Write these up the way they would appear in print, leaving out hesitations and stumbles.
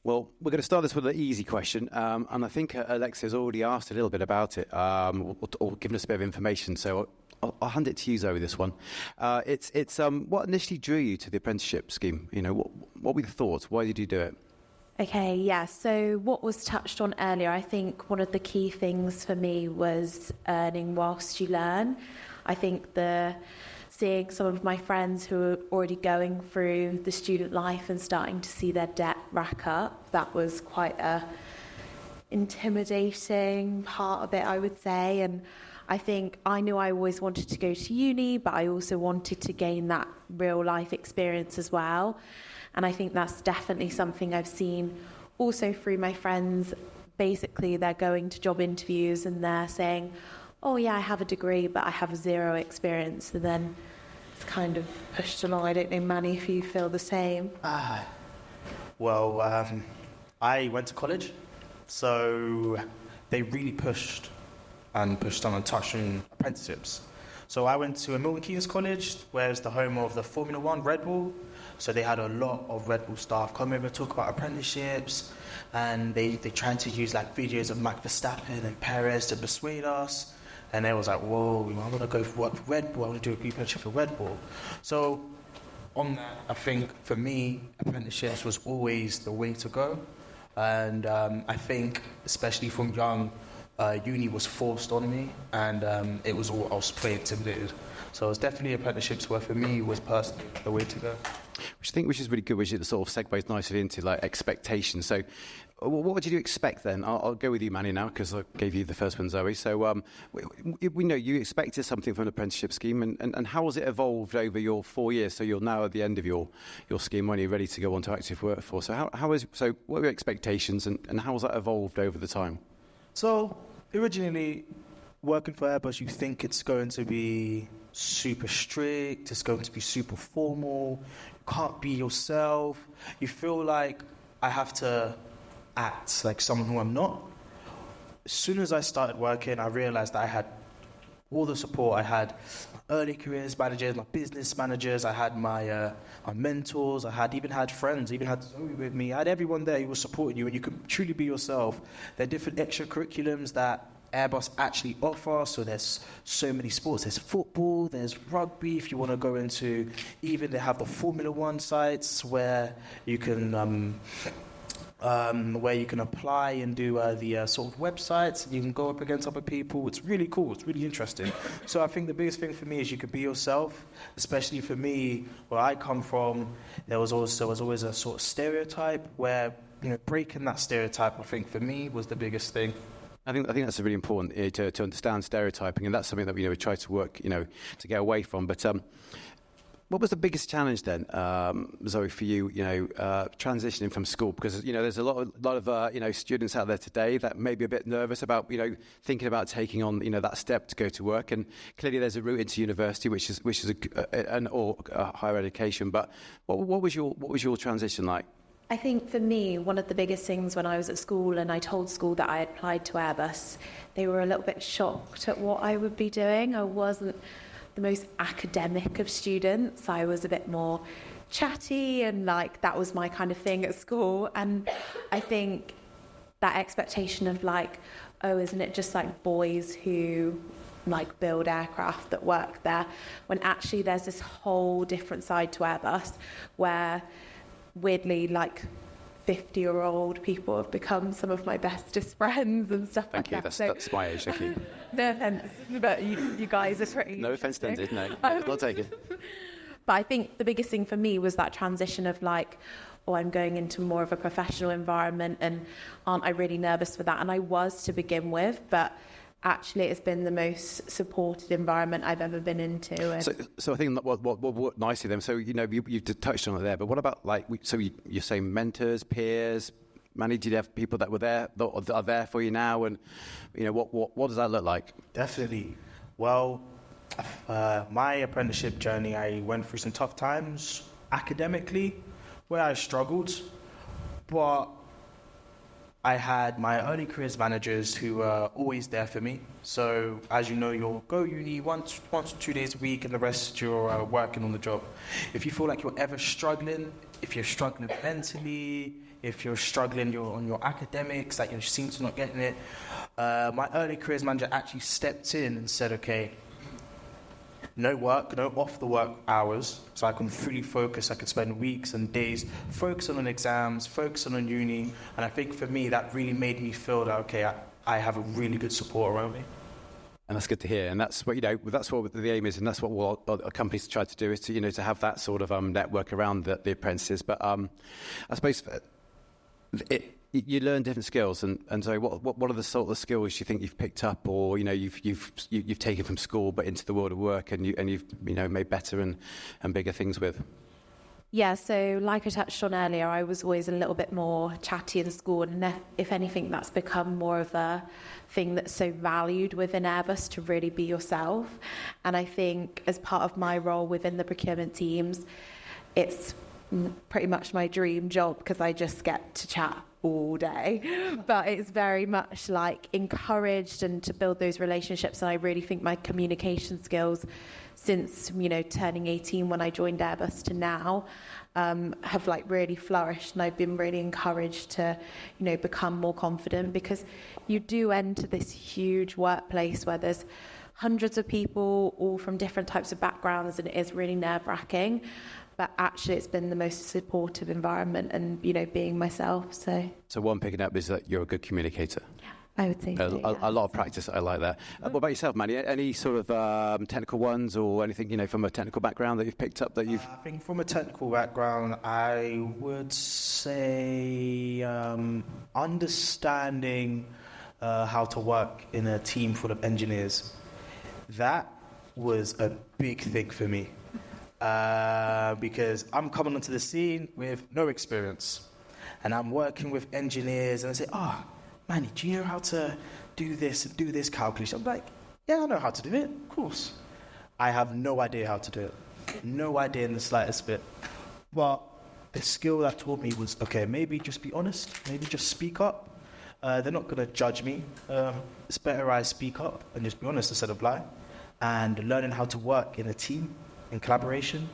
Well, we're going to start this with an easy question, and I think Alexia's already asked a little bit about it, or given us a bit of information, so I'll hand it to you, Zoe, this one. It's what initially drew you to the apprenticeship scheme? You know, what were the thoughts? Why did you do it? Okay, yeah, so what was touched on earlier, I think one of the key things for me was earning whilst you learn. I think seeing some of my friends who are already going through the student life and starting to see their debt rack up, that was quite a intimidating part of it, I would say. And I think I knew I always wanted to go to uni, but I also wanted to gain that real life experience as well. And I think that's definitely something I've seen also through my friends. Basically, they're going to job interviews and they're saying, oh yeah, I have a degree, but I have zero experience. And then it's kind of pushed along. I don't know, Manny, if you feel the same. Well, I went to college, so they really pushed on and touched on apprenticeships. So I went to a Milton Keynes college, where it's the home of the Formula One, Red Bull. So they had a lot of Red Bull staff come over, talk about apprenticeships, and they tried to use like videos of Max Verstappen and Perez to persuade us. And they was like, whoa, I want to go work for Red Bull, I want to do a apprenticeship for Red Bull. So on that, I think for me, apprenticeships was always the way to go. And I think, especially from young, uni was forced on me, and I was pretty intimidated. So it was definitely apprenticeships where for me was personally the way to go. Which is really good, which it sort of segues nicely into like expectations. So what did you expect then? I'll go with you, Manny, now, because I gave you the first one, Zoe. So we know you expected something from an apprenticeship scheme, and how has it evolved over your 4 years? So you're now at the end of your scheme when you're ready to go on to active workforce. So what were your expectations, and how has that evolved over the time? So originally, working for Airbus, you think it's going to be super strict, it's going to be super formal, you can't be yourself, you feel like I have to act like someone who I'm not. As soon as I started working, I realized that I had all the support. I had my early careers managers, my business managers, I had my mentors, I even had friends, I even had Zoe with me. I had everyone there who was supporting you, and you could truly be yourself. There are different extracurriculums that Airbus actually offer, so there's so many sports. There's football, there's rugby, if you want to go into, even they have the Formula One sites where you can apply and do the sort of websites. You can go up against other people. It's really cool. It's really interesting. So I think the biggest thing for me is you could be yourself. Especially for me, where I come from, there was always a sort of stereotype where, breaking that stereotype, I think for me was the biggest thing. I think that's really important to understand stereotyping, and that's something that we try to work to get away from. But what was the biggest challenge then, Zoe, for you? Transitioning from school, because there's a lot of students out there today that may be a bit nervous about thinking about taking on that step to go to work, and clearly there's a route into university, which is a higher education. But what was your transition like? I think for me, one of the biggest things when I was at school and I told school that I applied to Airbus, they were a little bit shocked at what I would be doing. I wasn't the most academic of students. I was a bit more chatty, and that was my kind of thing at school. And I think that expectation of isn't it just boys who build aircraft that work there, when actually there's this whole different side to Airbus where weirdly 50-year-old people have become some of my bestest friends and stuff like that. That's my age, thank you. No offence, but you guys are pretty... No offence intended, no. Not taken. But I think the biggest thing for me was that transition of I'm going into more of a professional environment, and aren't I really nervous for that? And I was to begin with, but actually it's been the most supported environment I've ever been into. And so I think what worked nicely then, so you touched on it there, but what about you're saying mentors, peers? Manny, did you have people that were there, that are there for you now, and what does that look like? Definitely. Well, my apprenticeship journey, I went through some tough times academically where I struggled, but I had my early careers managers who were always there for me. So, as you know, you'll go uni once or 2 days a week, and the rest you're working on the job. If you feel like you're ever struggling, if you're struggling mentally, if you're struggling on your academics, like you seem to not getting it, my early careers manager actually stepped in and said, okay, no work, no off the work hours, so I can fully focus. I could spend weeks and days focusing on exams, focusing on uni, and I think for me that really made me feel that, okay, I have a really good support around me. And that's good to hear. And that's what, that's what the aim is, and that's what all our companies try to do, is to, to have that sort of network around the apprentices. But I suppose you learn different skills, and so what are the sort of skills you think you've picked up, or you've taken from school but into the world of work, and you've made better and bigger things with? Yeah, so like I touched on earlier, I was always a little bit more chatty in school, and if anything, that's become more of a thing that's so valued within Airbus, to really be yourself. And I think as part of my role within the procurement teams, it's pretty much my dream job, because I just get to chat all day. But it's very much like encouraged and to build those relationships. And I really think my communication skills since turning 18 when I joined Airbus to now have really flourished, and I've been really encouraged to become more confident, because you do enter this huge workplace where there's hundreds of people all from different types of backgrounds, and it is really nerve-wracking. But actually, it's been the most supportive environment, and being myself. So what I'm picking up is that you're a good communicator. I would say so, yeah. A lot of practice. I like that. What about yourself, Manny? Any sort of technical ones, or anything from a technical background that you've picked up that you've? I think from a technical background, I would say understanding how to work in a team full of engineers. That was a big thing for me. Because I'm coming onto the scene with no experience, and I'm working with engineers, and I say, Manny, do you know how to do this and do this calculation? I'm like, yeah, I know how to do it, of course. I have no idea how to do it. No idea in the slightest bit. But the skill that taught me was, okay, maybe just be honest, maybe just speak up. They're not going to judge me. It's better I speak up and just be honest instead of lie. And learning how to work in a team, in collaboration,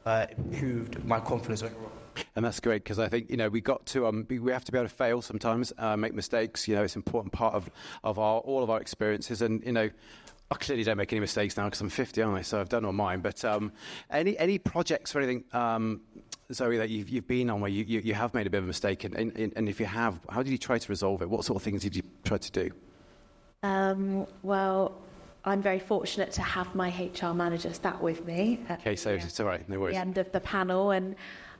improved my confidence overall. And that's great, because I think we got to we have to be able to fail sometimes, make mistakes. It's an important part of all of our experiences. And I clearly don't make any mistakes now, because I'm 50, aren't I? So I've done all mine. But any projects or anything, Zoe, that you've been on where you have made a bit of a mistake, and if you have, how did you try to resolve it? What sort of things did you try to do? Well, I'm very fortunate to have my HR manager sat with me. Okay, so it's all right, no worries. At the end of the panel, and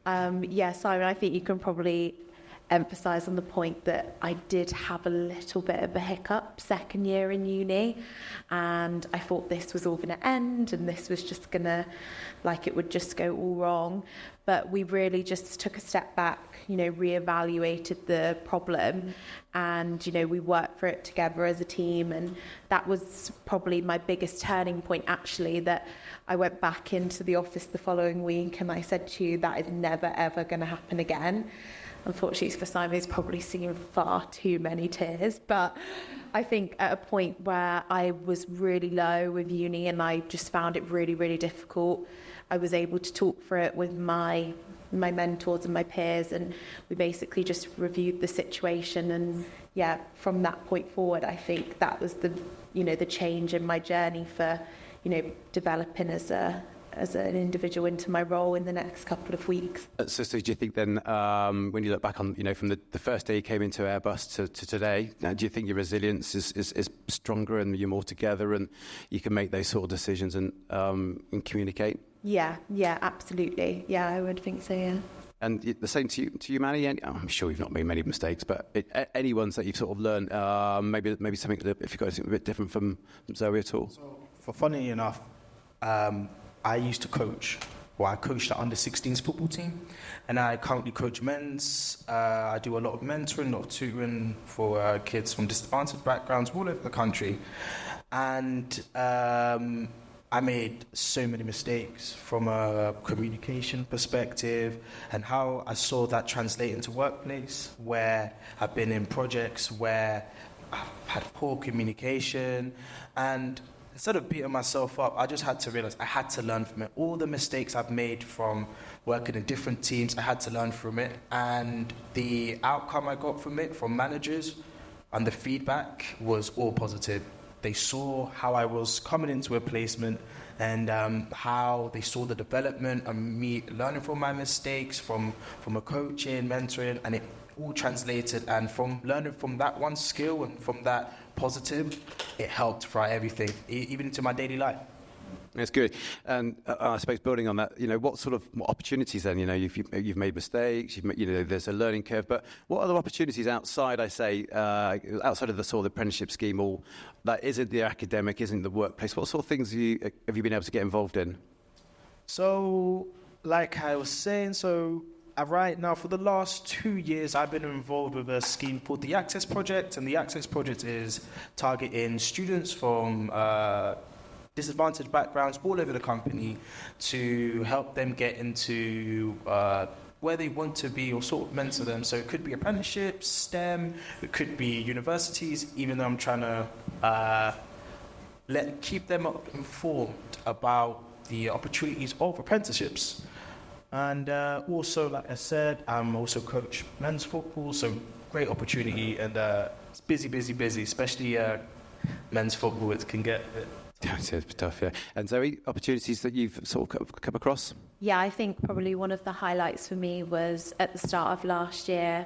Simon, I think you can probably emphasise on the point that I did have a little bit of a hiccup second year in uni, and I thought this was all going to end, and this was just going to, it would just go all wrong. But we really just took a step back, reevaluated the problem, and, we worked for it together as a team. And that was probably my biggest turning point, actually, that I went back into the office the following week and I said to you, that is never, ever going to happen again. Unfortunately for Simon, he's probably seen far too many tears. But I think at a point where I was really low with uni and I just found it really, really difficult, I was able to talk through it with my mentors and my peers, and we basically just reviewed the situation. And from that point forward, I think that was the change in my journey for developing as an individual into my role in the next couple of weeks. So do you think then, when you look back on, from the first day you came into Airbus to today, do you think your resilience is stronger and you're more together and you can make those sort of decisions and communicate? Yeah, absolutely. Yeah, I would think so, yeah. And the same to you, Manny? I'm sure you've not made many mistakes, but any ones that you've sort of learned, maybe something, if you've got something a bit different from Zoe at all? So, funny enough, I used to coach. I coached the under-16s football team, and I currently coach men's. I do a lot of mentoring, a lot of tutoring for kids from disadvantaged backgrounds all over the country. And I made so many mistakes from a communication perspective and how I saw that translate into workplace, where I've been in projects where I've had poor communication, and instead of beating myself up, I just had to realize I had to learn from it. All the mistakes I've made from working in different teams, I had to learn from it, and the outcome I got from it, from managers, and the feedback was all positive. They saw how I was coming into a placement and how they saw the development and me learning from my mistakes, from a coaching, mentoring, and it all translated. And from learning from that one skill and from that positive, it helped throughout everything, even into my daily life. That's good. And I suppose building on that, what sort of opportunities then? You've made mistakes. There's a learning curve. But what other opportunities outside? Outside of the sort of apprenticeship scheme, or that isn't the academic, isn't the workplace? What sort of things have you been able to get involved in? So, like I was saying, right now, for the last 2 years, I've been involved with a scheme called the Access Project, and the Access Project is targeting students from disadvantaged backgrounds all over the company to help them get into where they want to be, or sort of mentor them. So it could be apprenticeships, STEM, it could be universities, even though I'm trying to keep them informed about the opportunities of apprenticeships. And also, like I said, I'm also coach men's football, so great opportunity, and it's busy, especially men's football. It can get It's tough, yeah. And Zoe, opportunities that you've sort of come across? Yeah, I think probably one of the highlights for me was at the start of last year,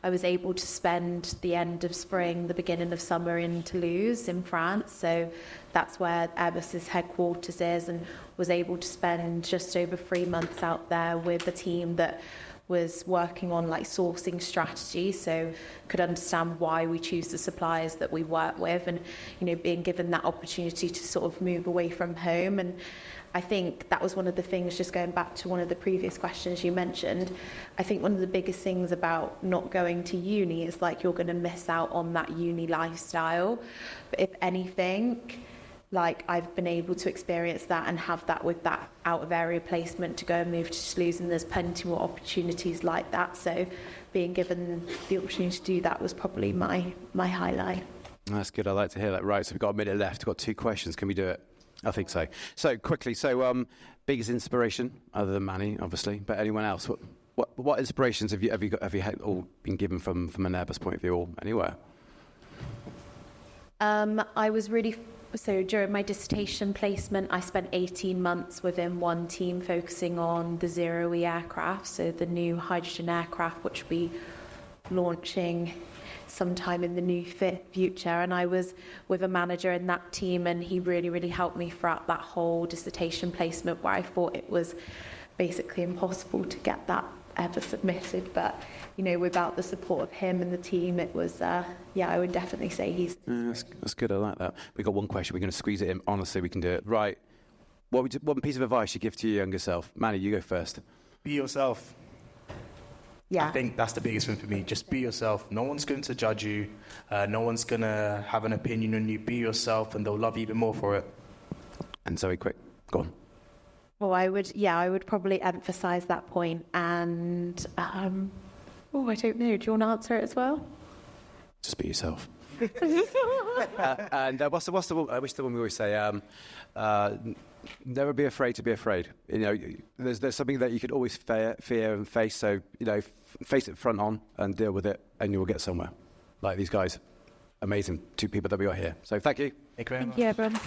I was able to spend the end of spring, the beginning of summer in Toulouse in France. So that's where Airbus's headquarters is, and was able to spend just over 3 months out there with a team that was working on sourcing strategy, so could understand why we choose the suppliers that we work with, and being given that opportunity to sort of move away from home. And I think that was one of the things, just going back to one of the previous questions you mentioned, I think one of the biggest things about not going to uni is you're going to miss out on that uni lifestyle. But if anything, I've been able to experience that and have that with that out of area placement to go and move to Toulouse, and there's plenty more opportunities like that. So being given the opportunity to do that was probably my highlight. That's good. I like to hear that. Right, so we've got a minute left. We've got 2 questions. Can we do it? I think so. So quickly, biggest inspiration other than Manny, obviously, but anyone else? What inspirations have you had, all been given from an Airbus point of view, or anywhere? So during my dissertation placement, I spent 18 months within one team focusing on the zero-E aircraft, so the new hydrogen aircraft, which will be launching sometime in the near future. And I was with a manager in that team, and he really, really helped me throughout that whole dissertation placement, where I thought it was basically impossible to get that ever submitted. But without the support of him and the team, it was, I would definitely say he's... That's good, I like that. We've got one question, we're going to squeeze it in. Honestly, we can do it. Right, one piece of advice you give to your younger self? Manny, you go first. Be yourself. Yeah. I think that's the biggest thing for me. Just be yourself. No one's going to judge you. No one's going to have an opinion on you. Be yourself, and they'll love you even more for it. And Zoe, quick, go on. Well, I would probably emphasise that point. And, I don't know. Do you want to answer it as well? Just be yourself. And what's the one we always say? Never be afraid to be afraid. There's something that you could always fear and face. So face it front on and deal with it, and you will get somewhere. Like these guys, amazing 2 people that we got here. So thank you. Thank you very much. Thank you, everyone.